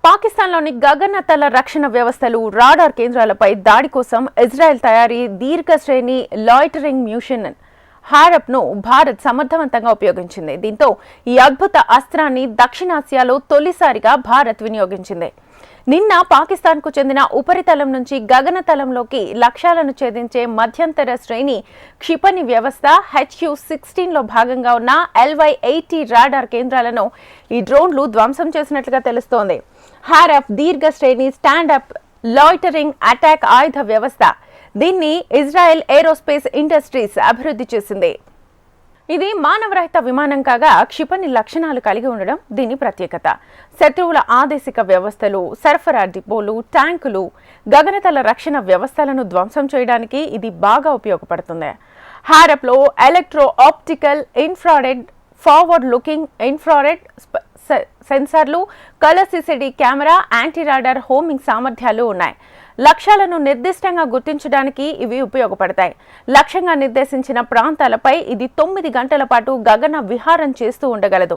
పాకిస్తాన్లోని గగనతల రక్షణ వ్యవస్థలు రాడార్ కేంద్రాలపై దాడి కోసం ఇజ్రాయెల్ తయారీ దీర్ఘశ్రేణి లాయిటరింగ్ మ్యూషన్ హారప్ను భారత్ సమర్థవంతంగా ఉపయోగించింది. దీంతో ఈ అద్భుత అస్త్రాన్ని దక్షిణాసియాలో తొలిసారిగా భారత్ వినియోగించింది. నిన్న పాకిస్తాన్కు చెందిన ఉపరితలం నుంచి గగనతలంలోకి లక్ష్యాలను ఛేదించే మధ్యంతర శ్రేణి క్షిపణి వ్యవస్థ HQ-16లో భాగంగా ఉన్న LY-80 రాడార్ కేంద్రాలను ఈ డ్రోన్లు ధ్వంసం చేసినట్లుగా తెలుస్తోంది. హారప్ దీర్ఘ శ్రేణి స్టాండప్ లాయిటరింగ్ అటాక్ ఆయుధ వ్యవస్థ. దీన్ని ఇజ్రాయెల్ ఏరోస్పేస్ ఇండస్ట్రీస్ అభివృద్ధి చేసింది. ఇది మానవరహిత విమానం కాగా క్షిపణి లక్షణాలు కలిగి ఉండడం దీని ప్రత్యేకత. శత్రువుల ఆదేశిక వ్యవస్థలు, సరఫరా డిపోలు, ట్యాంకులు, గగనతల రక్షణ వ్యవస్థలను ధ్వంసం చేయడానికి ఇది బాగా ఉపయోగపడుతుంది. హారప్లో electro optical, infrared, forward looking infrared సెన్సార్లు, colour CCD camera, anti radar homing సామర్థ్యాలు ఉన్నాయి. లక్ష్యాలను నిర్దిష్టంగా గుర్తించడానికి ఇవి ఉపయోగపడతాయి. లక్ష్యంగా నిర్దేశించిన ప్రాంతాలపై ఇది 9 గంటల పాటు గగన విహారం చేస్తూ ఉండగలదు.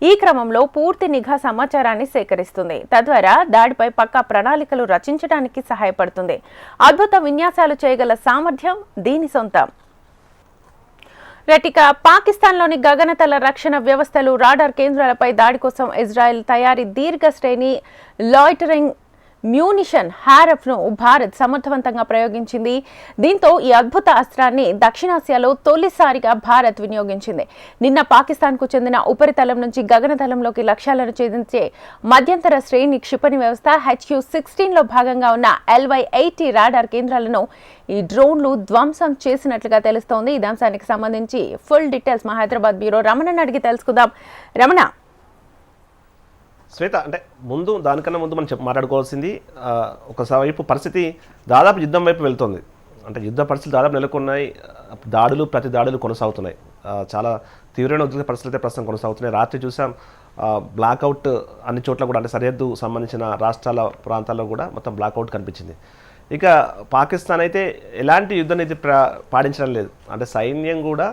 ఈ క్రమంలో పూర్తి నిఘా సమాచారాన్ని సేకరిస్తుంది. తద్వారా దాడిపై పక్కా ప్రణాళికలు రచించడానికి సహాయపడుతుంది. అద్భుత విన్యాసాలు చేయగల సామర్థ్యం దీని సొంతం. రెటిక పాకిస్తాన్లోని గగనతల రక్షణ వ్యవస్థలు రాడార్ కేంద్రాలపై దాడి కోసం ఇజ్రాయెల్ తయారీ దీర్ఘ శ్రేణి లాయిటరింగ్ మ్యూనిషన్ హారప్ను భారత్ సమర్థవంతంగా ప్రయోగించింది. దీంతో ఈ అద్భుత అస్త్రాన్ని దక్షిణాసియాలో తొలిసారిగా భారత్ వినియోగించింది. నిన్న పాకిస్తాన్కు చెందిన ఉపరితలం నుంచి గగనతలంలోకి లక్ష్యాలను ఛేదించే మధ్యంతర శ్రేణి క్షిపణి వ్యవస్థ HQ-16లో భాగంగా ఉన్న LY-80 రాడార్ కేంద్రాలను ఈ డ్రోన్లు ధ్వంసం చేసినట్లుగా తెలుస్తోంది. ఈ అంశానికి సంబంధించి ఫుల్ డీటెయిల్స్ మా హైదరాబాద్ బ్యూరో రమణని అడిగి తెలుసుకుందాం. రమణ, శ్వేత, అంటే దానికన్నా ముందు మనం మాట్లాడుకోవాల్సింది ఒకవైపు పరిస్థితి దాదాపు యుద్ధం వైపు వెళ్తుంది. అంటే యుద్ధ పరిస్థితులు దాదాపు నెలకొన్నాయి. ప్రతి దాడులు కొనసాగుతున్నాయి. చాలా తీవ్రమైన ఉద్రిక్త పరిస్థితులు అయితే ప్రస్తుతం కొనసాగుతున్నాయి. రాత్రి చూసాం బ్లాక్అవుట్ అన్ని చోట్ల కూడా, అంటే సరిహద్దు సంబంధించిన రాష్ట్రాల ప్రాంతాల్లో కూడా మొత్తం బ్లాక్అవుట్ కనిపించింది. ఇక పాకిస్తాన్ అయితే ఎలాంటి యుద్ధ నీతి పాటించడం లేదు. అంటే సైన్యం కూడా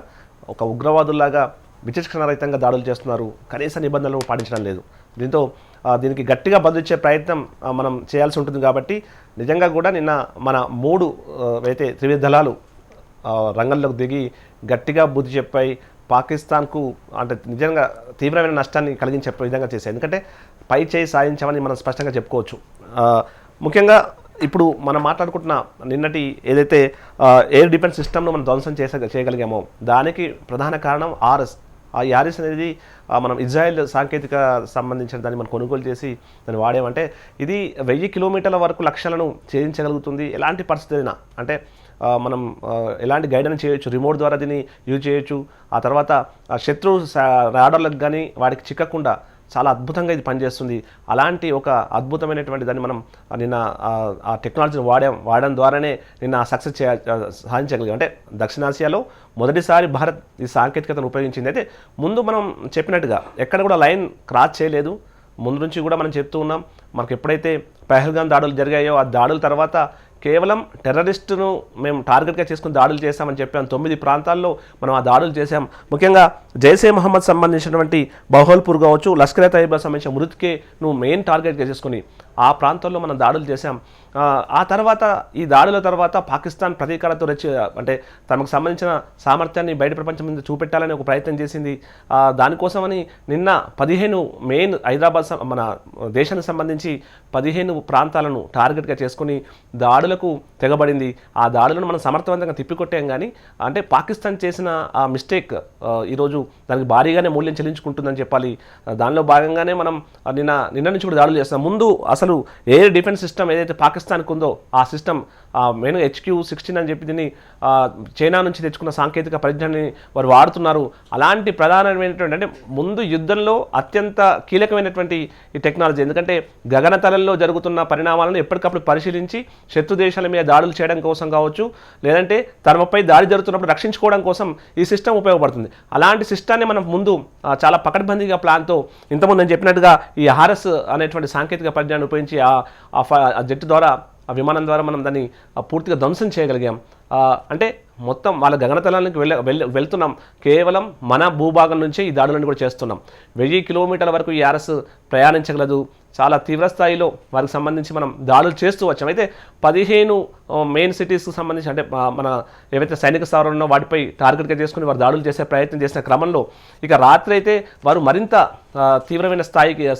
ఒక ఉగ్రవాదుల్లాగా విచక్షణరహితంగా దాడులు చేస్తున్నారు. కనీస నిబంధనలు పాటించడం లేదు. దీనికి గట్టిగా బంధించే ప్రయత్నం మనం చేయాల్సి ఉంటుంది. కాబట్టి నిజంగా కూడా నిన్న మన 3 అయితే త్రివిధ దళాలు రంగంలోకి దిగి గట్టిగా బుద్ధి చెప్పాయి. పాకిస్తాన్కు అంటే నిజంగా తీవ్రమైన నష్టాన్ని కలిగించే విధంగా చేశాయి. ఎందుకంటే పై చేయి సాధించామని మనం స్పష్టంగా చెప్పుకోవచ్చు. ముఖ్యంగా ఇప్పుడు మనం మాట్లాడుకుంటున్న నిన్నటి ఏదైతే ఎయిర్ డిఫెన్స్ సిస్టమ్ను మనం ధ్వంసం చేయగలిగామో దానికి ప్రధాన కారణం RS. ఆ RS అనేది మనం ఇజ్రాయెల్ సాంకేతిక సంబంధించిన దాన్ని మనం కొనుగోలు చేసి దాన్ని వాడామంటే ఇది 1000 కిలోమీటర్ల వరకు లక్ష్యాలను ఛేదించగలుగుతుంది. ఎలాంటి పరిస్థితి అయినా, అంటే మనం ఎలాంటి గైడెన్స్ చేయొచ్చు, రిమోట్ ద్వారా దీన్ని యూజ్ చేయొచ్చు. ఆ తర్వాత శత్రు రాడార్లకు కానీ వాడికి చిక్కకుండా చాలా అద్భుతంగా ఇది పనిచేస్తుంది. అలాంటి ఒక అద్భుతమైనటువంటి దాన్ని మనం నిన్న ఆ టెక్నాలజీని వాడడం ద్వారానే నిన్న సక్సెస్ సాధించగలిగాం. అంటే దక్షిణాసియాలో మొదటిసారి భారత్ ఈ సాంకేతికతను ఉపయోగించింది. అయితే ముందు మనం చెప్పినట్టుగా ఎక్కడ కూడా లైన్ క్రాస్ చేయలేదు. ముందు నుంచి కూడా మనం చెప్తూ ఉన్నాం. మనకు ఎప్పుడైతే పహల్గామ్ దాడులు జరిగాయో ఆ దాడుల తర్వాత కేవలం టెర్రరిస్టును మేము టార్గెట్గా చేసుకుని దాడులు చేశామని చెప్పాం. 9 ప్రాంతాల్లో మనం ఆ దాడులు చేశాం. ముఖ్యంగా జైషే మహమ్మద్ సంబంధించినటువంటి బహోల్పూర్ కావచ్చు, లష్కర్ తైయబా సంబంధించిన మృతికేను మెయిన్ టార్గెట్గా చేసుకుని ఆ ప్రాంతాల్లో మనం దాడులు చేశాం. ఆ తర్వాత ఈ దాడుల తర్వాత పాకిస్తాన్ ప్రతీకారతో అంటే తమకు సంబంధించిన సామర్థ్యాన్ని బయట ప్రపంచం మీద చూపెట్టాలని ఒక ప్రయత్నం చేసింది. దానికోసమని నిన్న 15 మెయిన్ హైదరాబాద్ మన దేశానికి సంబంధించి 15 ప్రాంతాలను టార్గెట్గా చేసుకుని దాడులకు తెగబడింది. ఆ దాడులను మనం సమర్థవంతంగా తిప్పికొట్టాం. కానీ అంటే పాకిస్తాన్ చేసిన ఆ మిస్టేక్ ఈరోజు దానికి భారీగానే మూల్యం చెల్లించుకుంటుందని చెప్పాలి. దానిలో భాగంగానే మనం నిన్న నుంచి కూడా దాడులు చేస్తాం. ముందు అసలు ఎయిర్ డిఫెన్స్ సిస్టమ్ ఏదైతే పాకిస్తాన్కు ఉందో ఆ సిస్టమ్ మెయిన్గా HQ-16 అని చెప్పి దీన్ని చైనా నుంచి తెచ్చుకున్న సాంకేతిక పరిజ్ఞానాన్ని వారు వాడుతున్నారు. అలాంటి ప్రధానమైనటువంటి అంటే ముందు యుద్ధంలో అత్యంత కీలకమైనటువంటి ఈ టెక్నాలజీ. ఎందుకంటే గగనతలంలో జరుగుతున్న పరిణామాలను ఎప్పటికప్పుడు పరిశీలించి శత్రు దేశాల మీద దాడులు చేయడం కోసం కావచ్చు, లేదంటే తమపై దాడి జరుగుతున్నప్పుడు రక్షించుకోవడం కోసం ఈ సిస్టమ్ ఉపయోగపడుతుంది. అలాంటి సిస్టాన్ని మనం ముందు చాలా పకడ్బందీగా ప్లాన్తో ఇంతకుముందు నేను చెప్పినట్టుగా ఈ RS అనేటువంటి సాంకేతిక పరిజ్ఞానం ఉపయోగించి ఆ జెట్ ద్వారా, ఆ విమానం ద్వారా మనం దాన్ని పూర్తిగా ధ్వంసం చేయగలిగాం. అంటే మొత్తం వాళ్ళ గగనతలానికి వెళ్తున్నాం, కేవలం మన భూభాగం నుంచి ఈ దాడులను కూడా చేస్తున్నాం. 1000 కిలోమీటర్ల వరకు ఈ ఆర్ఎస్ ప్రయాణించగలదు. చాలా తీవ్ర స్థాయిలో వారికి సంబంధించి మనం దాడులు చేస్తూ వచ్చాం. అయితే 15 మెయిన్ సిటీస్కి సంబంధించి అంటే మన ఏవైతే సైనిక స్థావరాలు ఉన్నో వాటిపై టార్గెట్గా చేసుకుని వారు దాడులు చేసే ప్రయత్నం చేసిన క్రమంలో ఇక రాత్రి అయితే వారు మరింత తీవ్రమైన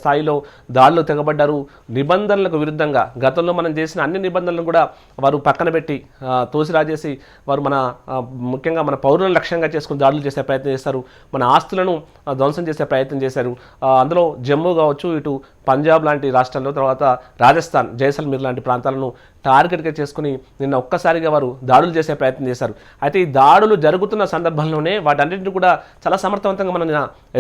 స్థాయిలో దాడులు తెగబడ్డారు. నిబంధనలకు విరుద్ధంగా గతంలో మనం చేసిన అన్ని నిబంధనలను కూడా వారు పక్కన పెట్టి తోసిరాజేసి వారు ముఖ్యంగా మన పౌరులను లక్ష్యంగా చేసుకుని దాడులు చేసే ప్రయత్నం చేస్తారు. మన ఆస్తులను ధ్వంసం చేసే ప్రయత్నం చేశారు. అందులో జమ్మూ కావచ్చు, ఇటు పంజాబ్ లాంటి రాష్ట్రాల్లో, తర్వాత రాజస్థాన్ జైసల్మీర్ లాంటి ప్రాంతాలను టార్గెట్గా చేసుకుని నిన్న ఒక్కసారిగా వారు దాడులు చేసే ప్రయత్నం చేశారు. అయితే ఈ దాడులు జరుగుతున్న సందర్భంలోనే వాటన్నింటినీ కూడా చాలా సమర్థవంతంగా మనం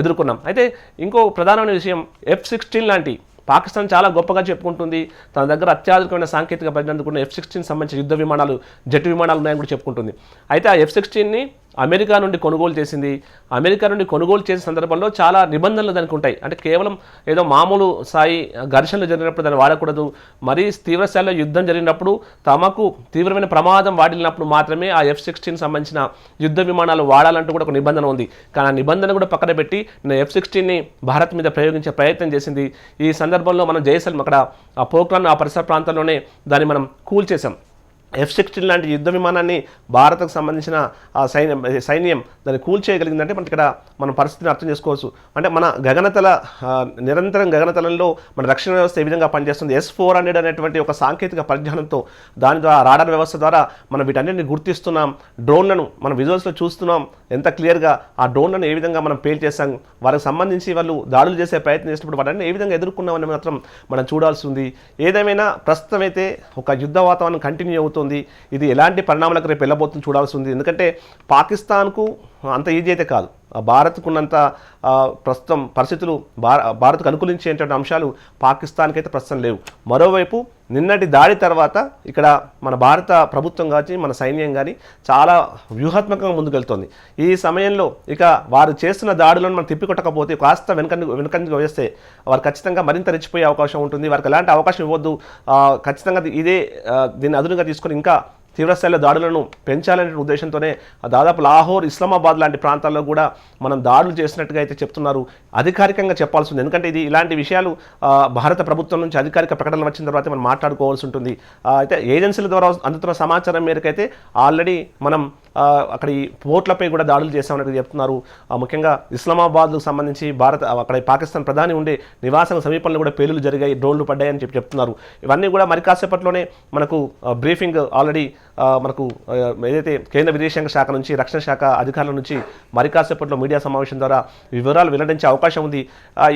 ఎదుర్కొన్నాం. అయితే ఇంకో ప్రధానమైన విషయం, F-16 లాంటి పాకిస్తాన్ చాలా గొప్పగా చెప్పుకుంటుంది. తన దగ్గర అత్యాధునికమైన సాంకేతిక పరిజ్ఞానం F-16 సంబంధించిన యుద్ధ విమానాలు, జెట్ విమానాలు ఉన్నాయని కూడా చెప్పుకుంటుంది. అయితే ఆ F-16ని అమెరికా నుండి కొనుగోలు చేసింది. అమెరికా నుండి కొనుగోలు చేసే సందర్భంలో చాలా నిబంధనలు దానికి ఉంటాయి. అంటే కేవలం ఏదో మామూలు స్థాయి ఘర్షణలు జరిగినప్పుడు దాన్ని వాడకూడదు, మరీ తీవ్ర స్థాయిలో యుద్ధం జరిగినప్పుడు, తమకు తీవ్రమైన ప్రమాదం వాడినప్పుడు మాత్రమే ఆ F-16 సంబంధించిన యుద్ధ విమానాలు వాడాలంటూ కూడా ఒక నిబంధన ఉంది. కానీ ఆ నిబంధన కూడా పక్కన పెట్టి F-16ని భారత్ మీద ప్రయోగించే ప్రయత్నం చేసింది. ఈ సందర్భంలో మనం జైసల్మేర్ అక్కడ ఆ పోఖ్రాన్ ఆ పరిసర ప్రాంతాల్లోనే దాన్ని మనం కూల్చేసాం. F-16 లాంటి యుద్ధ విమానాన్ని భారత్కు సంబంధించిన సైన్యం దాన్ని కూల్చేయగలిగిందంటే మనకి ఇక్కడ మన పరిస్థితిని అర్థం చేసుకోవచ్చు. అంటే మన నిరంతరం గగనతలంలో మన రక్షణ వ్యవస్థ ఏ విధంగా పనిచేస్తుంది. S-400 అనేటువంటి ఒక సాంకేతిక పరిజ్ఞానంతో దాని ద్వారా రాడార్ వ్యవస్థ ద్వారా మనం వీటన్నిటిని గుర్తిస్తున్నాం. డ్రోన్లను మనం విజువల్స్లో చూస్తున్నాం ఎంత క్లియర్గా. ఆ డ్రోన్లను ఏ విధంగా మనం పేల్ చేస్తాం, వారికి సంబంధించి వాళ్ళు దాడులు చేసే ప్రయత్నం చేసినప్పుడు వాటిని ఏ విధంగా ఎదుర్కొన్నామని మాత్రం మనం చూడాల్సి ఉంది. ఏదేమైనా ప్రస్తుతం అయితే ఒక యుద్ధ వాతావరణం కంటిన్యూ అవుతుంది. ఇది ఎలాంటి పరిణామాలకు రేపు వెళ్ళబోతుంది చూడాల్సి ఉంది. ఎందుకంటే పాకిస్తాన్కు అంత ఈజీ అయితే కాదు. భారత్కున్నంత ప్రస్తుతం పరిస్థితులు భారత్కు అనుకూలించేటువంటి అంశాలు పాకిస్తాన్కి అయితే ప్రస్తుతం లేవు. మరోవైపు నిన్నటి దాడి తర్వాత ఇక్కడ మన భారత ప్రభుత్వం కానీ మన సైన్యం కానీ చాలా వ్యూహాత్మకంగా ముందుకెళ్తోంది. ఈ సమయంలో ఇక వారు చేస్తున్న దాడులను మనం తిప్పికొట్టకపోతే, కాస్త వెనుకంజ వేస్తే వారు ఖచ్చితంగా మరింత రెచ్చిపోయే అవకాశం ఉంటుంది. వారికి ఎలాంటి అవకాశం ఇవ్వద్దు. ఖచ్చితంగా దీన్ని అదునుగా తీసుకొని ఇంకా తీవ్రస్థాయిలో దాడులను పెంచాలనే ఉద్దేశంతోనే దాదాపు లాహోర్, ఇస్లామాబాద్ లాంటి ప్రాంతాల్లో కూడా మనం దాడులు చేసినట్టుగా అయితే చెప్తున్నారు. అధికారికంగా చెప్పాల్సి ఉంది. ఎందుకంటే ఇలాంటి విషయాలు భారత ప్రభుత్వం నుంచి అధికారిక ప్రకటనలు వచ్చిన తర్వాత మనం మాట్లాడుకోవాల్సి ఉంటుంది. అయితే ఏజెన్సీల ద్వారా అందుతున్న సమాచారం మేరకైతే ఆల్రెడీ మనం అక్కడ ఈ పోర్ట్లపై కూడా దాడులు చేశామని చెప్తున్నారు. ముఖ్యంగా ఇస్లామాబాద్కు సంబంధించి అక్కడ పాకిస్తాన్ ప్రధాని ఉండే నివాసం సమీపంలో కూడా పేలులు జరిగాయి, డ్రోన్లు పడ్డాయని చెప్తున్నారు. ఇవన్నీ కూడా మరి కాసేపట్లోనే మనకు బ్రీఫింగ్ ఆల్రెడీ మనకు ఏదైతే కేంద్ర విదేశాంగ శాఖ నుంచి, రక్షణ శాఖ అధికారుల నుంచి మరి కాసేపట్లో మీడియా సమావేశం ద్వారా వివరాలు వెల్లడించే అవకాశం ఉంది.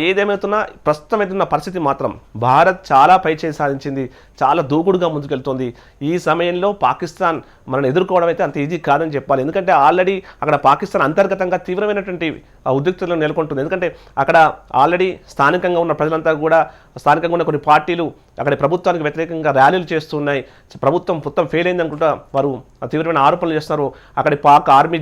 ఏదేమవుతున్నా ప్రస్తుతం అవుతున్న పరిస్థితి మాత్రం భారత్ చాలా పైచేయి సాధించింది, చాలా దూకుడుగా ముందుకెళ్తోంది. ఈ సమయంలో పాకిస్తాన్ మనల్ని ఎదుర్కోవడం అయితే అంత ఈజీ కాదని చెప్పాలి. ఎందుకంటే ఆల్రెడీ అక్కడ పాకిస్తాన్ అంతర్గతంగా తీవ్రమైనటువంటి ఉద్రిక్తతలను నెలకొంటుంది. ఎందుకంటే అక్కడ ఆల్రెడీ స్థానికంగా ఉన్న ప్రజలంతా కూడా, స్థానికంగా ఉన్న కొన్ని పార్టీలు అక్కడ ప్రభుత్వానికి వ్యతిరేకంగా ర్యాలీలు చేస్తున్నాయి. ప్రభుత్వం మొత్తం ఫెయిల్ అయింది అనుకుంటా వారు తీవ్రమైన ఆరోపణలు చేస్తున్నారు. అక్కడి పాక్ ఆర్మీ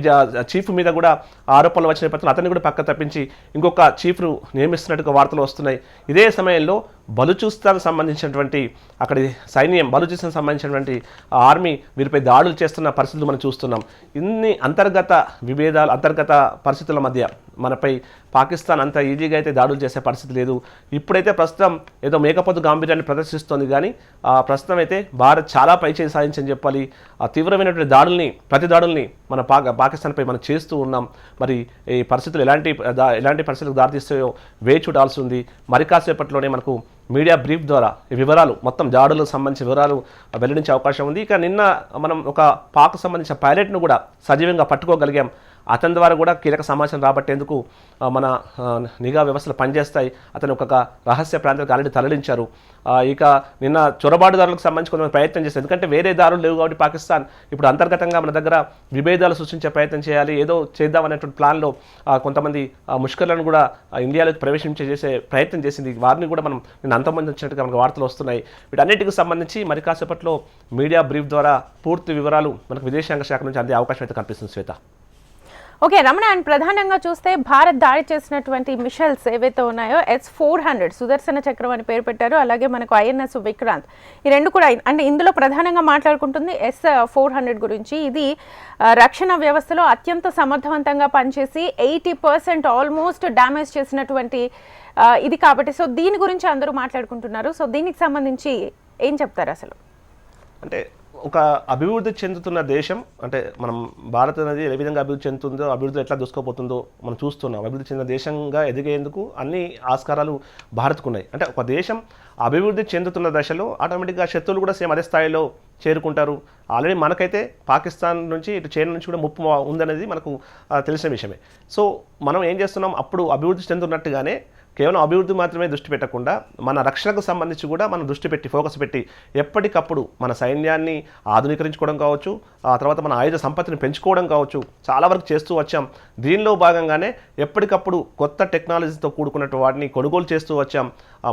చీఫ్ మీద కూడా ఆరోపణలు వచ్చిన నేపథ్యంలో అతన్ని కూడా పక్క తప్పించి ఇంకొక చీఫ్ను నియమిస్తున్నట్టుగా వార్తలు వస్తున్నాయి. ఇదే సమయంలో బలూచిస్తాన్కి సంబంధించినటువంటి అక్కడి సైన్యం, బలూచిస్తాన్కి సంబంధించినటువంటి ఆర్మీ వీరిపై దాడులు చేస్తున్న పరిస్థితులు మనం చూస్తున్నాం. ఇన్ని అంతర్గత విభేదాలు, అంతర్గత పరిస్థితుల మధ్య మనపై పాకిస్తాన్ అంత ఈజీగా అయితే దాడులు చేసే పరిస్థితి లేదు. ఇప్పుడైతే ప్రస్తుతం ఏదో మేకపోతు గాంభీర్యాన్ని ప్రదర్శిస్తోంది, కానీ ప్రస్తుతం అయితే భారత్ చాలా పైచేయి సాధించని చెప్పాలి. ఆ తీవ్రమైనటువంటి ప్రతి దాడుల్ని మన పాకిస్తాన్పై మనం చేస్తూ ఉన్నాం. మరి ఈ పరిస్థితులు ఎలాంటి పరిస్థితులకు దారితీస్తాయో వేచి చూడాల్సి ఉంది. మరి కాసేపట్లోనే మనకు మీడియా బ్రీఫ్ ద్వారా ఈ వివరాలు, మొత్తం దాడులకు సంబంధించిన వివరాలు వెల్లడించే అవకాశం ఉంది. ఇక నిన్న మనం ఒక పాక్ సంబంధించిన పైలట్ను కూడా సజీవంగా పట్టుకోగలిగాం. అతని ద్వారా కూడా కీలక సమాచారం రాబట్టేందుకు మన నిఘా వ్యవస్థలు పనిచేస్తాయి. అతను ఒక రహస్య ప్రాంతానికి ఆల్రెడీ తరలించారు. ఇక నిన్న చొరబాటుదారులకు సంబంధించి కొంతమంది ప్రయత్నం చేస్తారు. ఎందుకంటే వేరే దారులు లేవు కాబట్టి పాకిస్తాన్ ఇప్పుడు అంతర్గతంగా మన దగ్గర విభేదాలు సృష్టించే ప్రయత్నం చేయాలి, ఏదో చేద్దామనేటువంటి ప్లాన్లో కొంతమంది ముష్కర్లను కూడా ఇండియాలోకి చేసే ప్రయత్నం చేసింది. వారిని కూడా మనం నిన్న అంతమందించినట్టుగా మనకు వార్తలు వస్తున్నాయి. వీటన్నిటికి సంబంధించి మరి కాసేపట్లో మీడియా బ్రీఫ్ ద్వారా పూర్తి వివరాలు మనకు విదేశాంగ శాఖ నుంచి అందే అవకాశం అయితే కనిపిస్తుంది. శ్వేత. ఓకే రమణ, అండ్ ప్రధానంగా చూస్తే భారత్ దాడి చేసినటువంటి మిషల్స్ ఏవైతే ఉన్నాయో S-400 సుదర్శన చక్రం అని పేరు పెట్టారు, అలాగే మనకు INS విక్రాంత్, ఈ రెండు కూడా అంటే ఇందులో ప్రధానంగా మాట్లాడుకుంటుంది S-400 గురించి. ఇది రక్షణ వ్యవస్థలో అత్యంత సమర్థవంతంగా పనిచేసి 80% ఆల్మోస్ట్ డ్యామేజ్ చేసినటువంటి ఇది కాబట్టి, సో దీని గురించి అందరూ మాట్లాడుకుంటున్నారు. సో దీనికి సంబంధించి ఏం చెప్తారు అసలు? అంటే ఒక అభివృద్ధి చెందుతున్న దేశం, అంటే మనం భారత్ అనేది ఏ విధంగా అభివృద్ధి చెందుతుందో, అభివృద్ధి ఎట్లా దూసుకోపోతుందో మనం చూస్తున్నాం. అభివృద్ధి చెందిన దేశంగా ఎదిగేందుకు అన్ని ఆస్కారాలు భారత్కు ఉన్నాయి. అంటే ఒక దేశం అభివృద్ధి చెందుతున్న దశలో ఆటోమేటిక్గా శత్రువులు కూడా సేమ్ అదే స్థాయిలో చేరుకుంటారు. ఆల్రెడీ మనకైతే పాకిస్తాన్ నుంచి ఇటు చైనా నుంచి కూడా ముప్పు ఉందనేది మనకు తెలిసిన విషయమే. సో మనం ఏం చేస్తున్నాం, అప్పుడు అభివృద్ధి చెందుతున్నట్టుగానే కేవలం అభివృద్ధి మాత్రమే దృష్టి పెట్టకుండా మన రక్షణకు సంబంధించి కూడా మనం దృష్టి పెట్టి ఫోకస్ పెట్టి ఎప్పటికప్పుడు మన సైన్యాన్ని ఆధునీకరించుకోవడం కావచ్చు, ఆ తర్వాత మన ఆయుధ సంపత్తిని పెంచుకోవడం కావచ్చు, చాలా వరకు చేస్తూ వచ్చాం. దీనిలో భాగంగానే ఎప్పటికప్పుడు కొత్త టెక్నాలజీతో కూడుకున్నట్టు వాటిని కొనుగోలు చేస్తూ వచ్చాం.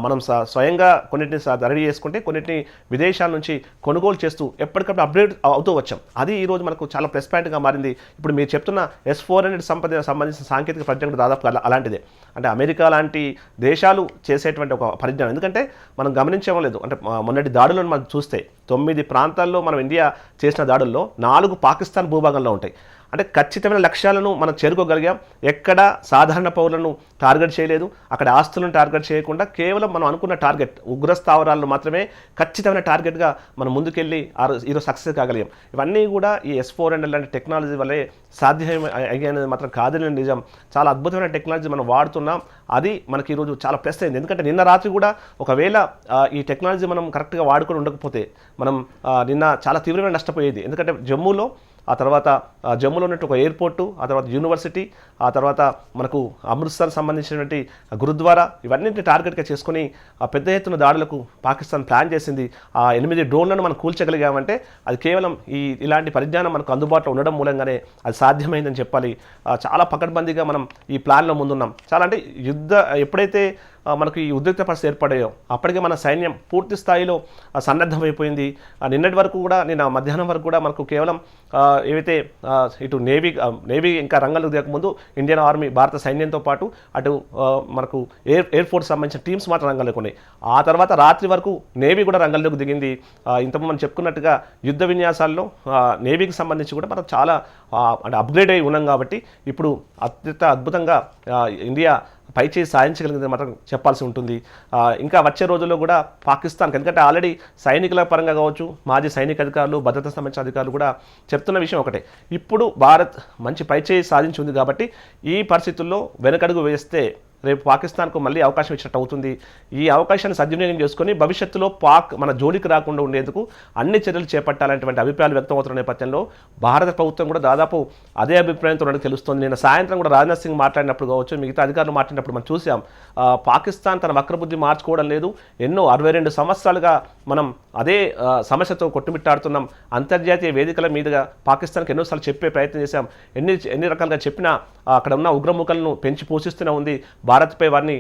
మనం స్వయంగా కొన్నిటిని రెడీ చేసుకుంటే కొన్నిటిని విదేశాల నుంచి కొనుగోలు చేస్తూ ఎప్పటికప్పుడు అప్గ్రేడ్ అవుతూ వచ్చాం. అది ఈరోజు మనకు చాలా ప్లస్ పాయింట్గా మారింది. ఇప్పుడు మీరు చెప్తున్న S-400 సంబంధించిన సాంకేతిక పరిజ్ఞానం దాదాపు అలాంటిదే. అంటే అమెరికా లాంటి దేశాలు చేసేటువంటి ఒక పరిజ్ఞానం. ఎందుకంటే మనం గమనించడం లేదు, అంటే మొన్నటి దాడులను మనం చూస్తే 9 ప్రాంతాల్లో మనం ఇండియా చేసిన దాడుల్లో 4 పాకిస్తాన్ భూభాగంలో ఉంటాయి. అంటే ఖచ్చితమైన లక్ష్యాలను మనం చేరుకోగలిగాం. ఎక్కడ సాధారణ పౌరులను టార్గెట్ చేయలేదు, అక్కడ ఆస్తులను టార్గెట్ చేయకుండా కేవలం మనం అనుకున్న టార్గెట్ ఉగ్రస్థావరాలను మాత్రమే ఖచ్చితమైన టార్గెట్గా మనం ముందుకెళ్ళి ఈరోజు సక్సెస్ కాగలిగాం. ఇవన్నీ కూడా ఈ S-400 లాంటి టెక్నాలజీ వల్లే సాధ్యం అయ్యేది మాత్రం కాదని నిజం. చాలా అద్భుతమైన టెక్నాలజీ మనం వాడుతున్నాం. అది మనకి ఈరోజు చాలా ప్లస్ అయింది. ఎందుకంటే నిన్న రాత్రి కూడా ఒకవేళ ఈ టెక్నాలజీ మనం కరెక్ట్గా వాడుకొని ఉండకపోతే మనం నిన్న చాలా తీవ్రమైన నష్టపోయేది. ఎందుకంటే జమ్మూలో, ఆ తర్వాత జమ్మూలో ఉన్నట్టు ఒక ఎయిర్పోర్టు, ఆ తర్వాత యూనివర్సిటీ, ఆ తర్వాత మనకు అమృత్సర్ సంబంధించినటువంటి గురుద్వారా, ఇవన్నింటిని టార్గెట్గా చేసుకుని పెద్ద ఎత్తున దాడులకు పాకిస్తాన్ ప్లాన్ చేసింది. ఆ 8 డ్రోన్లను మనం కూల్చగలిగామంటే అది కేవలం ఇలాంటి పరిజ్ఞానం మనకు అందుబాటులో ఉండడం మూలంగానే అది సాధ్యమైందని చెప్పాలి. చాలా పకడ్బందీగా మనం ఈ ప్లాన్లో ముందున్నాం. చాలా అంటే ఎప్పుడైతే మనకు ఈ ఉద్రిక్త పరిస్థితి ఏర్పడాయో అప్పటికే మన సైన్యం పూర్తి స్థాయిలో సన్నద్ధమైపోయింది. నిన్నటి వరకు కూడా, నిన్న మధ్యాహ్నం వరకు కూడా మనకు కేవలం ఏవైతే ఇటు నేవీ ఇంకా రంగంలోకి దిగకముందు ఇండియన్ ఆర్మీ భారత సైన్యంతో పాటు అటు మనకు ఎయిర్ ఫోర్స్ సంబంధించిన టీమ్స్ మాత్రం రంగంలోకి ఉన్నాయి. ఆ తర్వాత రాత్రి వరకు నేవీ కూడా రంగంలోకి దిగింది. ఇంతకుముందు మనం చెప్పుకున్నట్టుగా యుద్ధ విన్యాసాల్లో నేవీకి సంబంధించి కూడా మనం చాలా అంటే అప్గ్రేడ్ అయి ఉన్నాం. కాబట్టి ఇప్పుడు అత్యంత అద్భుతంగా ఇండియా పైచేసి సాధించగలిగింది మాత్రం చెప్పాల్సి ఉంటుంది. ఇంకా వచ్చే రోజుల్లో కూడా పాకిస్తాన్కి, ఎందుకంటే ఆల్రెడీ సైనికుల పరంగా కావచ్చు, మాజీ సైనిక అధికారులు, భద్రతా సంబంధించిన అధికారులు కూడా చెప్తున్న విషయం ఒకటే, ఇప్పుడు భారత్ మంచి పైచేసి సాధించి ఉంది కాబట్టి ఈ పరిస్థితుల్లో వెనకడుగు వేస్తే రేపు పాకిస్తాన్కు మళ్ళీ అవకాశం ఇచ్చినట్టు అవుతుంది. ఈ అవకాశాన్ని సద్వినియోగం చేసుకుని భవిష్యత్తులో మన జోలికి రాకుండా ఉండేందుకు అన్ని చర్యలు చేపట్టాలనేటువంటి అభిప్రాయాలు వ్యక్తమవుతున్న నేపథ్యంలో భారత ప్రభుత్వం కూడా దాదాపు అదే అభిప్రాయంతో ఉన్నట్టు తెలుస్తుంది. నిన్న సాయంత్రం కూడా రాజ్నాథ్ సింగ్ మాట్లాడినప్పుడు కావచ్చు, మిగతా అధికారులు మాట్లాడినప్పుడు మనం చూసాం, పాకిస్తాన్ తన వక్రబుద్ధి మార్చుకోవడం లేదు. ఎన్నో 62 సంవత్సరాలుగా మనం అదే సమస్యతో కొట్టుమిట్టాడుతున్నాం. అంతర్జాతీయ వేదికల మీదుగా పాకిస్తాన్కి ఎన్నోసార్లు చెప్పే ప్రయత్నం చేశాం. ఎన్ని రకాలుగా చెప్పినా అక్కడ ఉన్న ఉగ్రముఖలను పెంచి పోషిస్తూనే ఉంది. భారత్పై వారిని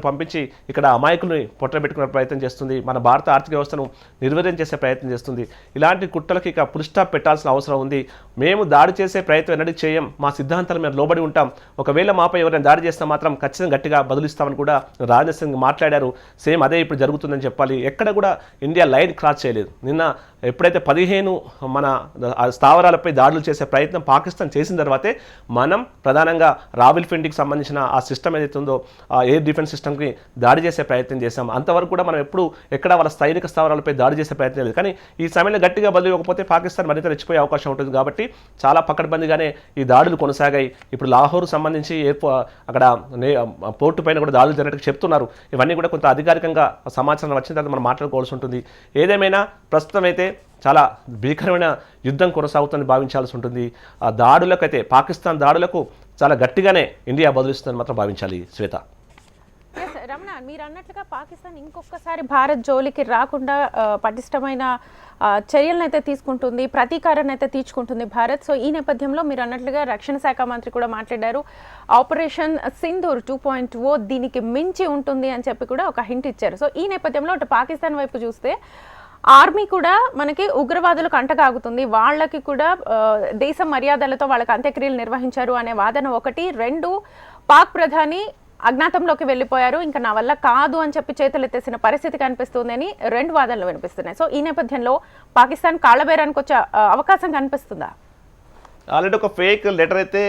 పంపించి ఇక్కడ అమాయకుల్ని పొట్టబెట్టుకునే ప్రయత్నం చేస్తుంది. మన భారత ఆర్థిక వ్యవస్థను నిర్వీర్యం చేసే ప్రయత్నం చేస్తుంది. ఇలాంటి కుట్రలకి ఇక ఫుల్ స్టాప్ పెట్టాల్సిన అవసరం ఉంది. మేము దాడి చేసే ప్రయత్నం ఎన్నడూ చేయం, మా సిద్ధాంతాలు మేము లోబడి ఉంటాం. ఒకవేళ మాపై ఎవరైనా దాడి చేస్తే మాత్రం ఖచ్చితంగా గట్టిగా బదులిస్తామని కూడా రాజ్నాథ్ సింగ్ మాట్లాడారు. సేమ్ అదే ఇప్పుడు జరుగుతుందని చెప్పాలి. ఎక్కడ కూడా ఇండియా లైన్ క్రాస్ చేయలేదు. నిన్న ఎప్పుడైతే 15 మన స్థావరాలపై దాడులు చేసే ప్రయత్నం పాకిస్తాన్ చేసిన తర్వాతే మనం ప్రధానంగా రావల్పిండికి సంబంధించిన ఆ సిస్టమ్ ఏదైతే ఉందో, ఆ ఎయిర్ డిఫెన్స్ సిస్టమ్కి దాడి చేసే ప్రయత్నం చేశాం. అంతవరకు కూడా మనం ఎక్కడ వాళ్ళ సైనిక స్థావరాలపై దాడి చేసే ప్రయత్నం లేదు. కానీ ఈ సమయంలో గట్టిగా బదిలీకపోతే పాకిస్తాన్ మరింత రెచ్చిపోయే అవకాశం ఉంటుంది. కాబట్టి చాలా పకడ్బందీగానే ఈ దాడులు కొనసాగాయి. ఇప్పుడు లాహోర్ సంబంధించి అక్కడ పోర్టు పైన కూడా దాడులు జరిగినట్టు చెప్తున్నారు. ఇవన్నీ కూడా కొంత అధికారికంగా సమాచారం వచ్చిన తర్వాత మనం మాట్లాడుకోవాల్సి ఉంటుంది. ఏదేమైనా ప్రస్తుతం అయితే చాలా భీకరమైన యుద్ధం కొనసాగుతుందని భావించాల్సి ఉంటుంది. ఆ దాడులకైతే, పాకిస్తాన్ దాడులకు చాలా గట్టిగానే ఇండియా బదులిస్తుందని మాత్రం భావించాలి శ్వేత. రమణ, మీరు అన్నట్లుగా పాకిస్తాన్ ఇంకొకసారి భారత్ జోలికి రాకుండా పటిష్టమైన చర్యలను అయితే తీసుకుంటుంది, ప్రతీకారాన్ని అయితే తీర్చుకుంటుంది భారత్. సో ఈ నేపథ్యంలో మీరు అన్నట్లుగా రక్షణ శాఖ మంత్రి కూడా మాట్లాడారు, ఆపరేషన్ సింధూర్ 2.0 దీనికి మించి ఉంటుంది అని చెప్పి కూడా ఒక హింట్ ఇచ్చారు. సో ఈ నేపథ్యంలో పాకిస్తాన్ వైపు చూస్తే ఆర్మీ కూడా మనకి ఉగ్రవాదులకు అంటగాగుతుంది, వాళ్ళకి కూడా దేశ మర్యాదలతో వాళ్ళకి అంత్యక్రియలు నిర్వహించారు అనే వాదన ఒకటి. రెండు, పాక్ ప్రధాని అజ్ఞాతంలోకి వెళ్ళిపోయారు, ఇంకా నా వల్ల కాదు అని చెప్పి చేతులెత్తేసిన పరిస్థితి కనిపిస్తుంది అని రెండు వాదనలు వినిపిస్తున్నాయి. సో ఈ నేపథ్యంలో పాకిస్తాన్ కాళ్ళబేరానికి వచ్చే అవకాశం కనిపిస్తుందా? ఆల్రెడీ ఒక ఫేక్ లెటర్ అయితే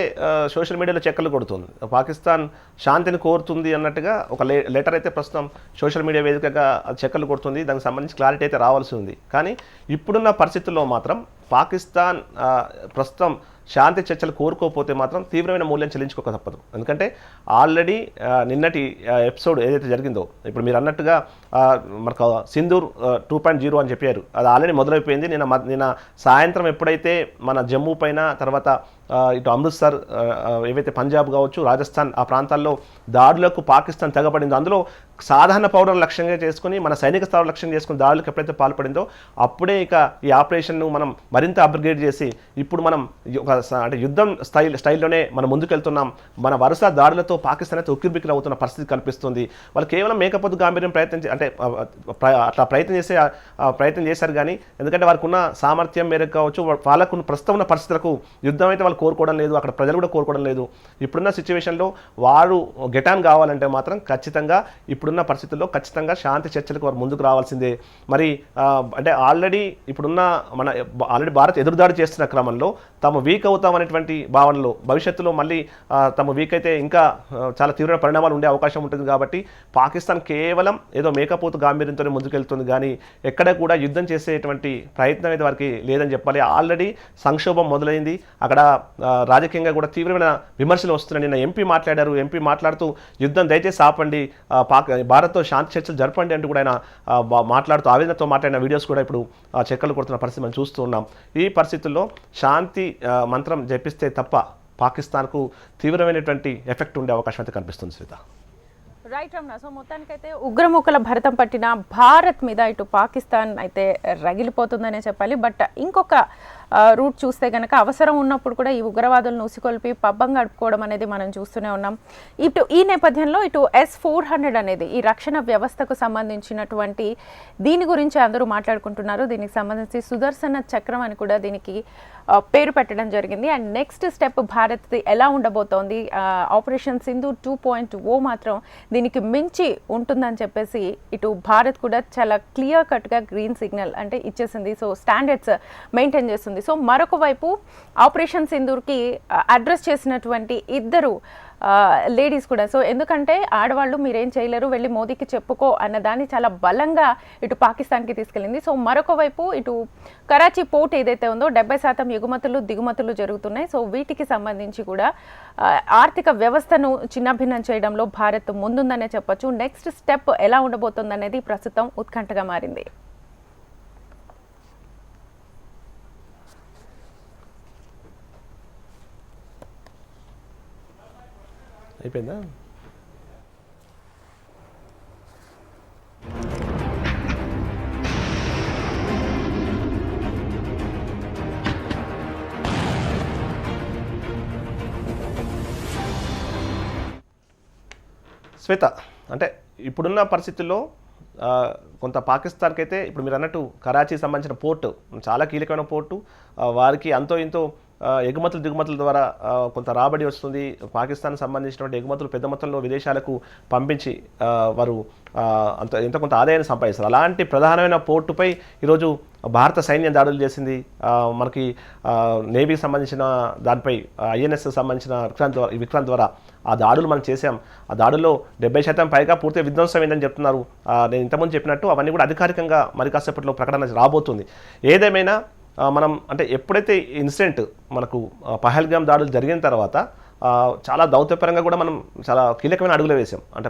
సోషల్ మీడియాలో చెక్కలు కొడుతుంది. పాకిస్తాన్ శాంతిని కోరుతుంది అన్నట్టుగా ఒక లెటర్ అయితే ప్రస్తుతం సోషల్ మీడియా వేదికగా చెక్కలు కొడుతుంది. దానికి సంబంధించి క్లారిటీ అయితే రావాల్సి ఉంది. కానీ ఇప్పుడున్న పరిస్థితుల్లో మాత్రం పాకిస్తాన్ ప్రస్తుతం శాంతి చర్చలు కోరుకోకపోతే మాత్రం తీవ్రమైన మూల్యం చెల్లించుకోక తప్పదు. ఎందుకంటే ఆల్రెడీ నిన్నటి ఎపిసోడ్ ఏదైతే జరిగిందో, ఇప్పుడు మీరు అన్నట్టుగా మనకు సింధూర్ 2.0 అని చెప్పారు, అది ఆల్రెడీ మొదలైపోయింది. నిన్న సాయంత్రం ఎప్పుడైతే మన జమ్మూ పైన, తర్వాత ఇటు అమృత్సర్, ఏవైతే పంజాబ్ కావచ్చు, రాజస్థాన్ ఆ ప్రాంతాల్లో దాడులకు పాకిస్తాన్ తెగబడిందో, అందులో సాధారణ పౌరులను లక్ష్యంగా చేసుకుని, మన సైనిక స్థావరాలు లక్ష్యంగా చేసుకుని దాడులకు ఎప్పుడైతే పాల్పడిందో అప్పుడే ఇక ఈ ఆపరేషన్ను మనం మరింత అప్గ్రేడ్ చేసి ఇప్పుడు మనం ఒక అంటే యుద్ధం స్టైల్లోనే మనం ముందుకెళ్తున్నాం. మన వరుస దాడులతో పాకిస్తాన్ అయితే ఉక్కిరిబిక్కిరి అవుతున్న పరిస్థితి కనిపిస్తుంది. వాళ్ళు కేవలం మేకపోతు గాంభీర్యం అట్లా ప్రయత్నం చేశారు. కానీ ఎందుకంటే వారికి ఉన్న సామర్థ్యం మేరకు కావచ్చు, వాళ్ళకు ప్రస్తుతం ఉన్న పరిస్థితులకు యుద్ధం అయితే వాళ్ళు కోరుకోవడం లేదు, అక్కడ ప్రజలు కూడా కోరుకోవడం లేదు. ఇప్పుడున్న సిచ్యువేషన్లో వారు గెటాన్ కావాలంటే మాత్రం ఖచ్చితంగా ఇప్పుడున్న పరిస్థితుల్లో ఖచ్చితంగా శాంతి చర్చలకు వారు ముందుకు రావాల్సిందే. మరి అంటే ఆల్రెడీ భారత్ ఎదురుదాడి చేస్తున్న క్రమంలో తాము వీక్ అవుతామనేటువంటి భావనలో, భవిష్యత్తులో మళ్ళీ తమ వీక్ అయితే ఇంకా చాలా తీవ్ర పరిణామాలు ఉండే అవకాశం ఉంటుంది. కాబట్టి పాకిస్తాన్ కేవలం ఏదో మేకపోతు గాంభీర్యంతోనే ముందుకెళ్తుంది, కానీ ఎక్కడ కూడా యుద్ధం చేసేటువంటి ప్రయత్నం అయితే వారికి లేదని చెప్పాలి. ఆల్రెడీ సంక్షోభం మొదలైంది. అక్కడ రాజకీయంగా కూడా తీవ్రమైన విమర్శలు వస్తున్నాయి. నిన్న ఎంపీ మాట్లాడారు. ఎంపీ మాట్లాడుతూ యుద్ధం దయచేసి ఆపండి, భారత్తో శాంతి చర్చలు జరపండి అంటూ కూడా ఆయన మాట్లాడుతూ ఆవేదనతో మాట్లాడిన వీడియోస్ కూడా ఇప్పుడు చెక్కలు కొడుతున్న పరిస్థితి మనం చూస్తూ ఉన్నాం. ఈ పరిస్థితుల్లో శాంతి మంత్రం జపిస్తే తప్ప పాకిస్తాన్కు తీవ్రమైనటువంటి ఎఫెక్ట్ ఉండే అవకాశం అయితే కనిపిస్తుంది. శ్వేత, రైట్ రమణ. సో మొత్తానికైతే ఉగ్రముఖల భరతం పట్టిన భారత్ మీద ఇటు పాకిస్తాన్ అయితే రగిలిపోతుందనే చెప్పాలి. బట్ ఇంకొక రూట్ చూస్తే కనుక అవసరం ఉన్నప్పుడు కూడా ఈ ఉగ్రవాదులను ఉసికొల్పి పబ్బం గడుపుకోవడం అనేది మనం చూస్తూనే ఉన్నాం. ఇటు ఈ నేపథ్యంలో ఇటు S-400 అనేది ఈ రక్షణ వ్యవస్థకు సంబంధించినటువంటి దీని గురించి అందరూ మాట్లాడుకుంటున్నారు. దీనికి సంబంధించి సుదర్శన చక్రం అని కూడా దీనికి పేరు పెట్టడం జరిగింది. అండ్ నెక్స్ట్ స్టెప్ భారత్ ఎలా ఉండబోతోంది, ఆపరేషన్ సింధూర్ 2.0 మాత్రం దీనికి మించి ఉంటుందని చెప్పేసి ఇటు భారత్ కూడా చాలా క్లియర్ కట్గా గ్రీన్ సిగ్నల్ అంటే ఇచ్చేసింది. సో స్టాండర్డ్స్ మెయింటైన్ చేస్తుంది. సో మరొక వైపు ఆపరేషన్ సింధూర్కి అడ్రస్ చేసినటువంటి ఇద్దరు లేడీస్ కూడా, సో ఎందుకంటే ఆడవాళ్ళు మీరేం చేయలేరు, వెళ్ళి మోదీకి చెప్పుకో అన్న దాన్ని చాలా బలంగా ఇటు పాకిస్తాన్కి తీసుకెళ్ళింది. సో మరొక వైపు ఇటు కరాచీ పోర్ట్ ఏదైతే ఉందో 70% ఎగుమతులు దిగుమతులు జరుగుతున్నాయి. సో వీటికి సంబంధించి కూడా ఆర్థిక వ్యవస్థను చిన్నభిన్నం చేయడంలో భారత్ ముందుందనే చెప్పొచ్చు. నెక్స్ట్ స్టెప్ ఎలా ఉండబోతుందనేది ప్రస్తుతం ఉత్కంఠగా మారింది. అయిపోయిందా? శ్వేత, అంటే ఇప్పుడున్న పరిస్థితుల్లో కొంత పాకిస్తాన్కి అయితే ఇప్పుడు మీరు అన్నట్టు కరాచీ సంబంధించిన పోర్టు చాలా కీలకమైన పోర్టు, వారికి అంతో ఇంతో ఎగుమతులు దిగుమతుల ద్వారా కొంత రాబడి వస్తుంది. పాకిస్తాన్ సంబంధించినటువంటి ఎగుమతులు పెద్ద మొత్తంలో విదేశాలకు పంపించి వారు ఎంతో కొంత ఆదాయాన్ని సంపాదిస్తారు. అలాంటి ప్రధానమైన పోర్టుపై ఈరోజు భారత సైన్యం దాడులు చేసింది. మనకి నేవీకి సంబంధించిన దానిపై INS సంబంధించిన విక్రాంత్ ద్వారా ఆ దాడులు మనం చేసాం. ఆ దాడుల్లో 70% పైగా పూర్తిగా విధ్వంసం ఏందని చెప్తున్నారు. నేను ఇంతకుముందు చెప్పినట్టు అవన్నీ కూడా అధికారికంగా మరి కాసేపట్లో ప్రకటన రాబోతుంది. ఏదేమైనా మనం అంటే ఎప్పుడైతే ఇన్సిడెంట్ మనకు పహల్గామ్ దాడులు జరిగిన తర్వాత చాలా దౌత్యపరంగా కూడా మనం చాలా కీలకమైన అడుగులు వేసాం. అంటే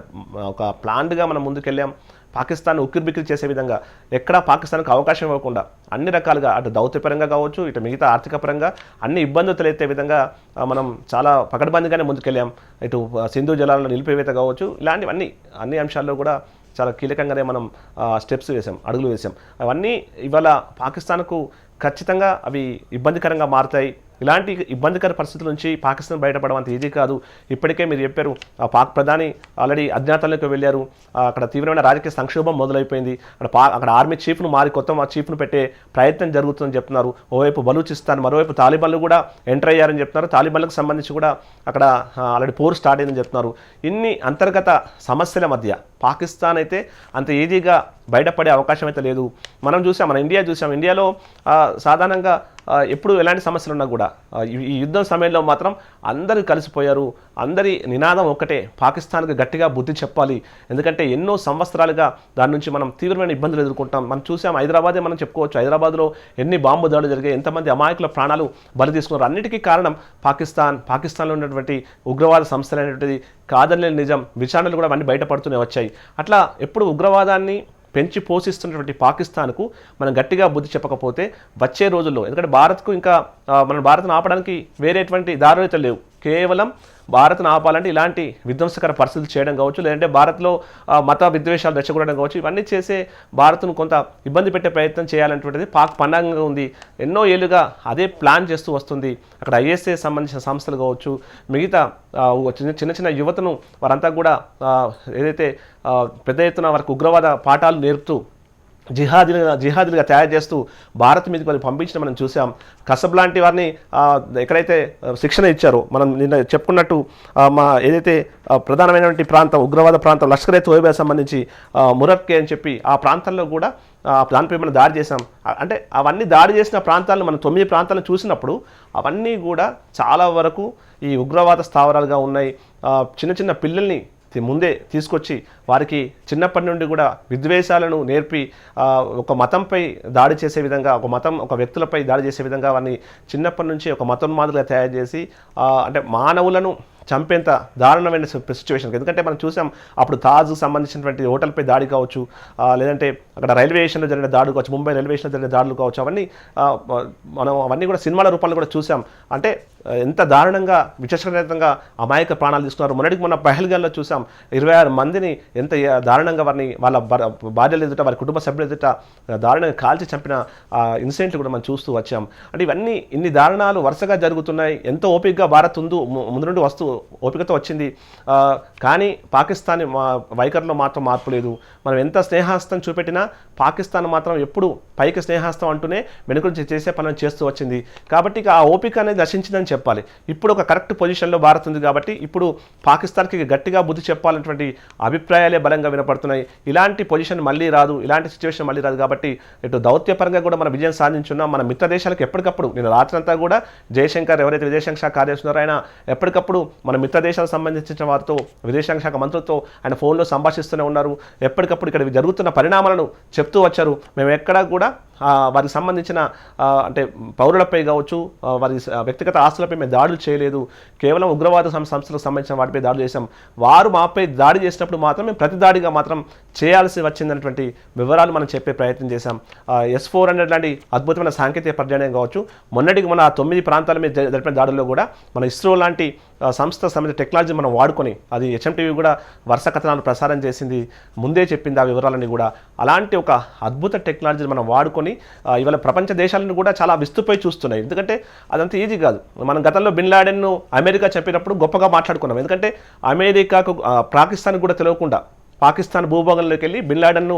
ఒక ప్లాన్డ్గా మనం ముందుకెళ్ళాం. పాకిస్తాన్ ఉక్కిరిబిక్కిరి చేసే విధంగా ఎక్కడా పాకిస్తాన్కి అవకాశం ఇవ్వకుండా అన్ని రకాలుగా అటు దౌత్యపరంగా కావచ్చు, ఇటు మిగతా ఆర్థిక పరంగా అన్ని ఇబ్బందులు తలెత్తే విధంగా మనం చాలా పకడ్బందీగానే ముందుకెళ్ళాం. ఇటు సింధు జలాలను నిలిపివేత కావచ్చు, ఇలాంటివన్నీ అన్ని అంశాల్లో కూడా చాలా కీలకంగానే మనం స్టెప్స్ వేసాం, అడుగులు వేసాం. అవన్నీ ఇవాళ పాకిస్తాన్కు ఖచ్చితంగా అవి ఇబ్బందికరంగా మారుతాయి. ఇలాంటి ఇబ్బందికర పరిస్థితుల నుంచి పాకిస్తాన్ బయటపడడం అంత ఈజీ కాదు. ఇప్పటికే మీరు చెప్పారు, పాక్ ప్రధాని ఆల్రెడీ అజ్ఞాతంలోకి వెళ్ళారు. అక్కడ తీవ్రమైన రాజకీయ సంక్షోభం మొదలైపోయింది. అక్కడ ఆర్మీ చీఫ్ను మారి కొత్త చీఫ్ను పెట్టే ప్రయత్నం జరుగుతుందని చెప్తున్నారు. ఓవైపు బలూచిస్తాన్, మరోవైపు తాలిబాన్లు కూడా ఎంటర్ అయ్యారని చెప్తున్నారు. తాలిబాన్లకు సంబంధించి కూడా అక్కడ ఆల్రెడీ పోరు స్టార్ట్ అయిందని చెప్తున్నారు. ఇన్ని అంతర్గత సమస్యల మధ్య పాకిస్తాన్ అయితే అంత ఈజీగా బయటపడే అవకాశం అయితే లేదు. మనం చూసాం, మన ఇండియా చూసాం. ఇండియాలో సాధారణంగా ఎప్పుడు ఎలాంటి సమస్యలు ఉన్నా కూడా ఈ యుద్ధం సమయంలో మాత్రం అందరూ కలిసిపోయారు. అందరి నినాదం ఒక్కటే, పాకిస్తాన్కి గట్టిగా బుద్ధి చెప్పాలి. ఎందుకంటే ఎన్నో సంవత్సరాలుగా దాని నుంచి మనం తీవ్రమైన ఇబ్బందులు ఎదుర్కొంటాం. మనం చూసాం, హైదరాబాదే మనం చెప్పుకోవచ్చు. హైదరాబాద్లో ఎన్ని బాంబు దాడులు జరిగాయి, ఎంతమంది అమాయకుల ప్రాణాలు బలి తీసుకున్నారు. అన్నిటికీ కారణం పాకిస్తాన్లో ఉన్నటువంటి ఉగ్రవాద సంస్థలు అనేటువంటిది కాదనే నిజం. విచారణలు కూడా అవన్నీ బయటపడుతూనే వచ్చాయి. అట్లా ఎప్పుడు ఉగ్రవాదాన్ని పెంచి పోషిస్తున్నటువంటి పాకిస్తాన్కు మనం గట్టిగా బుద్ధి చెప్పకపోతే వచ్చే రోజుల్లో, ఎందుకంటే భారత్కు ఇంకా మన భారత్ను ఆపడానికి వేరేటువంటి దారులు అయితే లేవు. కేవలం భారత్ను ఆపాలంటే ఇలాంటి విధ్వంసకర పరిస్థితులు చేయడం కావచ్చు, లేదంటే భారత్లో మత విద్వేషాలు రెచ్చగొట్టడం కావచ్చు, ఇవన్నీ చేసే భారత్ను కొంత ఇబ్బంది పెట్టే ప్రయత్నం చేయాలనేటువంటిది పాక్ పన్నాగంగా ఉంది. ఎన్నో ఏళ్ళుగా అదే ప్లాన్ చేస్తూ వస్తుంది. అక్కడ ఐఎస్ఏ సంబంధించిన సంస్థలు కావచ్చు, మిగతా చిన్న చిన్న యువతను వారంతా కూడా ఏదైతే పెద్ద ఎత్తున వారికి ఉగ్రవాద పాఠాలు నేర్పుతూ జిహాదీలుగా తయారు చేస్తూ భారత్ మీదకి వాళ్ళు పంపించిన మనం చూసాం. కసబ్ లాంటి వారిని ఎక్కడైతే శిక్షణ ఇచ్చారో, మనం నిన్న చెప్పుకున్నట్టు మా ఏదైతే ప్రధానమైనటువంటి ప్రాంతం, ఉగ్రవాద ప్రాంతం లష్కర్-ఏ-తోయిబా సంబంధించి మురక్కే అని చెప్పి ఆ ప్రాంతంలో కూడా దానిపై మనం దాడి చేసాం. అంటే అవన్నీ దాడి చేసిన ప్రాంతాలను మనం 9 ప్రాంతాలను చూసినప్పుడు అవన్నీ కూడా చాలా వరకు ఈ ఉగ్రవాద స్థావరాలుగా ఉన్నాయి. చిన్న చిన్న పిల్లల్ని ముందే తీసుకొచ్చి వారికి చిన్నప్పటి నుండి కూడా విద్వేషాలను నేర్పి ఒక మతంపై దాడి చేసే విధంగా, ఒక వ్యక్తులపై దాడి చేసే విధంగా వారిని చిన్నప్పటి నుంచి ఒక మతోన్మాదులుగా తయారు చేసి అంటే మానవులను చంపేంత దారుణమైన సిచ్యువేషన్. ఎందుకంటే మనం చూసాం, అప్పుడు తాజ్కు సంబంధించినటువంటి హోటల్పై దాడి కావచ్చు, లేదంటే అక్కడ రైల్వే స్టేషన్లో జరిగిన దాడులు కావచ్చు, ముంబై రైల్వే స్టేషన్లో జరిగిన దాడులు కావచ్చు, అవన్నీ కూడా సినిమాల రూపాల్లో కూడా చూసాం. అంటే ఎంత దారుణంగా విచక్షణరహితంగా అమాయక ప్రాణాలు తీసుకున్నారు. మొన్న పహల్గాన్లో చూసాం, 26 మందిని ఎంత దారుణంగా వారిని వాళ్ళ భార్యలు ఎదుట, వారి కుటుంబ సభ్యులు ఎదుట దారుణంగా కాల్చి చంపిన ఇన్సిడెంట్లు కూడా మనం చూస్తూ వచ్చాం. అంటే ఇవన్నీ ఇన్ని దారుణాలు వరుసగా జరుగుతున్నాయి. ఎంతో ఓపికగా భారత్ ముందు నుండి ఓపికతో వచ్చింది. కానీ పాకిస్తాన్ వైఖరిలో మాత్రం మార్పు లేదు. మనం ఎంత స్నేహాస్తం చూపెట్టినా పాకిస్తాన్ మాత్రం ఎప్పుడు పైకి స్నేహాస్తం అంటూనే వెనుక నుంచి చేసే పనులను చేస్తూ వచ్చింది. కాబట్టి ఆ ఓపిక అనేది నశించిందని చెప్పాలి. ఇప్పుడు ఒక కరెక్ట్ పొజిషన్లో భారత్ ఉంది కాబట్టి ఇప్పుడు పాకిస్తాన్కి గట్టిగా బుద్ధి చెప్పాలన్నటువంటి అభిప్రాయాలే బలంగా వినపడుతున్నాయి. ఇలాంటి పొజిషన్ మళ్ళీ రాదు, ఇలాంటి సిచ్యువేషన్ మళ్ళీ రాదు. కాబట్టి ఇటు దౌత్యపరంగా కూడా మన విజయం సాధించున్నాం. మన మిత్ర దేశాలకు ఎప్పటికప్పుడు, నేను రాత్రంతా కూడా జయశంకర్ ఎవరైతే విదేశాంగ శాఖ కార్యదర్శి ఉన్నారో ఆయన ఎప్పటికప్పుడు మన మిత్ర దేశాలకు సంబంధించిన వారితో, విదేశాంగ శాఖ మంత్రులతో ఆయన ఫోన్లో సంభాషిస్తూనే ఉన్నారు. ఎప్పటికప్పుడు ఇక్కడ జరుగుతున్న పరిణామాలను చెప్తూ వచ్చారు. మేము ఎక్కడా కూడా వారికి సంబంధించిన అంటే పౌరులపై కావచ్చు, వారి వ్యక్తిగత ఆస్తులపై మేము దాడులు చేయలేదు. కేవలం ఉగ్రవాద సంస్థలకు సంబంధించిన వాటిపై దాడులు చేశాం. వారు మాపై దాడి చేసినప్పుడు మాత్రం మేము ప్రతి దాడిగా మాత్రం చేయాల్సి వచ్చిందన్నటువంటి వివరాలు మనం చెప్పే ప్రయత్నం చేశాం. S-400 లాంటి అద్భుతమైన సాంకేతిక పరిజ్ఞానం కావచ్చు, మొన్నటికి మన 9 ప్రాంతాల మీద జరిపిన దాడుల్లో కూడా మన ఇస్రో లాంటి సంస్థ సంబంధించిన టెక్నాలజీ మనం వాడుకొని, అది HMTV కూడా వరుస కథనాలు ప్రసారం చేసింది, ముందే చెప్పింది ఆ వివరాలని కూడా. అలాంటి ఒక అద్భుత టెక్నాలజీని మనం వాడుకొని ఇవాళ ప్రపంచ దేశాలను కూడా చాలా విస్తుపోయి చూస్తున్నాయి. ఎందుకంటే అదంతా ఈజీ కాదు. మనం గతంలో బిన్ లాడెన్ను అమెరికా చెప్పినప్పుడు గొప్పగా మాట్లాడుకున్నాం. ఎందుకంటే అమెరికాకు పాకిస్తాన్ కూడా తెలియకుండా పాకిస్తాన్ భూభాగంలోకి వెళ్ళి బిన్ లాడెన్ను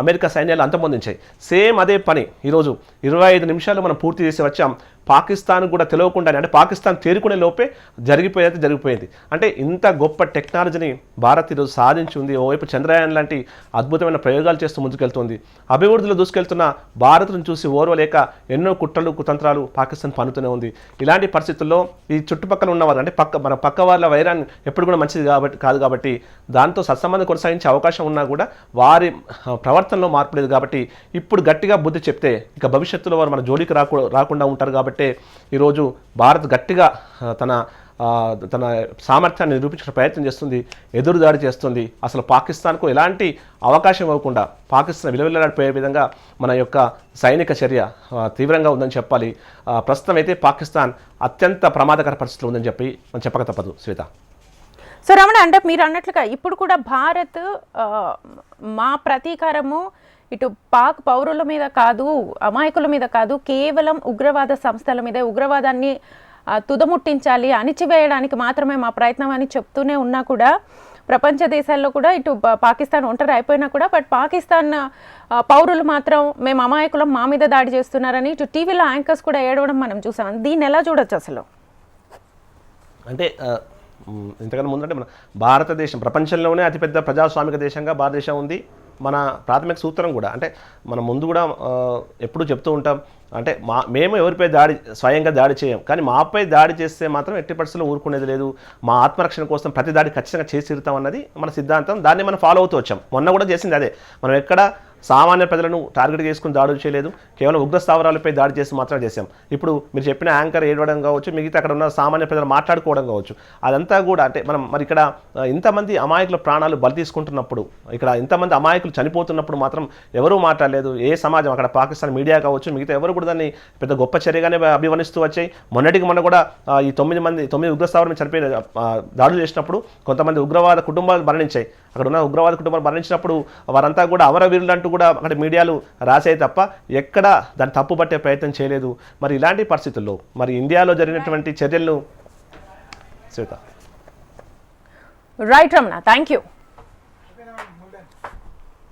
అమెరికా సైన్యాలు అంతమొందించాయి. సేమ్ అదే పని ఈరోజు 25 నిమిషాలు మనం పూర్తి చేసి వచ్చాం. పాకిస్తాన్ కూడా తెలియకుండానే, అంటే పాకిస్తాన్ తేరుకునే లోపే జరిగిపోయింది. అంటే ఇంత గొప్ప టెక్నాలజీని భారత్ ఈరోజు సాధించి ఉంది. ఓవైపు చంద్రయాన్ లాంటి అద్భుతమైన ప్రయోగాలు చేస్తూ ముందుకెళ్తుంది. అభివృద్ధిలో దూసుకెళ్తున్న భారత్ను చూసి ఓర్వలేక ఎన్నో కుట్రలు కుతంత్రాలు పాకిస్తాన్ పన్నుతూనే ఉంది. ఇలాంటి పరిస్థితుల్లో ఈ చుట్టుపక్కల ఉన్నవారు, అంటే మన పక్క వాళ్ళ వైరాన్ని ఎప్పుడు కూడా మంచిది కాదు కాబట్టి దాంతో సత్సంబంధం కొనసాగించే అవకాశం ఉన్నా కూడా వారి ప్రవర్తనలో మార్పు లేదు. కాబట్టి ఇప్పుడు గట్టిగా బుద్ధి చెప్తే ఇక భవిష్యత్తులో వారు మన జోలికి రాకుండా ఉంటారు. కాబట్టి ఈరోజు భారత్ గట్టిగా తన సామర్థ్యాన్ని నిరూపించే ప్రయత్నం చేస్తుంది, ఎదురుదాడి చేస్తుంది. అసలు పాకిస్తాన్కు ఎలాంటి అవకాశం ఇవ్వకుండా పాకిస్తాన్ విలువలాడిపోయే విధంగా మన యొక్క సైనిక చర్య తీవ్రంగా ఉందని చెప్పాలి. ప్రస్తుతం అయితే పాకిస్తాన్ అత్యంత ప్రమాదకర పరిస్థితులు ఉందని చెప్పి మనం చెప్పక తప్పదు. శ్వేత, సో రమణ, అంటే మీరు అన్నట్లుగా ఇప్పుడు కూడా భారత్ మా ప్రతీకారము ఇటు పాక్ పౌరుల మీద కాదు, అమాయకుల మీద కాదు, కేవలం ఉగ్రవాద సంస్థల మీద, ఉగ్రవాదాన్ని తుదముట్టించాలి, అణిచివేయడానికి మాత్రమే మా ప్రయత్నం అని చెప్తూనే ఉన్నా కూడా ప్రపంచ దేశాల్లో కూడా ఇటు పాకిస్తాన్ ఒంటరి అయిపోయినా కూడా బట్ పాకిస్తాన్ పౌరులు మాత్రం మేము అమాయకులం, మా మీద దాడి చేస్తున్నారని ఇటు టీవీలో యాంకర్స్ కూడా ఏడవడం మనం చూసాం. దీన్ని ఎలా చూడొచ్చు అసలు? అంటే ఇంతకన్నా ముందంటే మన భారతదేశం ప్రపంచంలోనే అతిపెద్ద ప్రజాస్వామిక దేశంగా భారతదేశం ఉంది. మన ప్రాథమిక సూత్రం కూడా అంటే మనం ముందు కూడా ఎప్పుడు చెప్తూ ఉంటాం, అంటే మేము ఎవరిపై స్వయంగా దాడి చేయం, కానీ మాపై దాడి చేస్తే మాత్రం ఎట్టి పరిస్థితుల్లో ఊరుకునేది లేదు, మా ఆత్మరక్షణ కోసం ప్రతి దాడి ఖచ్చితంగా చేసి తీరుతాం అన్నది మన సిద్ధాంతం. దాన్ని మనం ఫాలో అవుతూ వచ్చాం. మొన్న కూడా చేసింది అదే. మనం ఎక్కడ సామాన్య ప్రజలను టార్గెట్ చేసుకుని దాడులు చేయలేదు, కేవలం ఉగ్ర స్థావరాలపై దాడి చేసి మాత్రమే చేశాం. ఇప్పుడు మీరు చెప్పిన యాంకర్ ఏడవడం కావచ్చు, మిగతా అక్కడ ఉన్న సామాన్య ప్రజలు మాట్లాడుకోవడం కావచ్చు, అదంతా కూడా అంటే మనం మరి ఇక్కడ ఇంతమంది అమాయకుల ప్రాణాలు బలి తీసుకుంటున్నప్పుడు, ఇక్కడ ఇంతమంది అమాయకులు చనిపోతున్నప్పుడు మాత్రం ఎవరూ మాట్లాడలేదు. ఏ సమాజం, అక్కడ పాకిస్తాన్ మీడియా కావచ్చు, మిగతా ఎవరు కూడా దాన్ని పెద్ద గొప్ప చర్యగానే అభివర్ణిస్తూ వచ్చాయి. మొన్న కూడా ఈ 9 ఉగ్ర స్థావరం చనిపోయిన దాడులు చేసినప్పుడు కొంతమంది ఉగ్రవాద కుటుంబాలు మరణించాయి. అక్కడ ఉన్న ఉగ్రవాద కుటుంబాలు మరణించినప్పుడు వారంతా కూడా అమరవీరులు అంటూ కూడా అక్కడ మీడియాలు రాసాయి తప్ప ఎక్కడ దాన్ని తప్పు పట్టే ప్రయత్నం చేయలేదు. మరి ఇలాంటి పరిస్థితుల్లో మరి ఇండియాలో జరిగినటువంటి చర్యలను రైట్ రమణ, థ్యాంక్ యూ.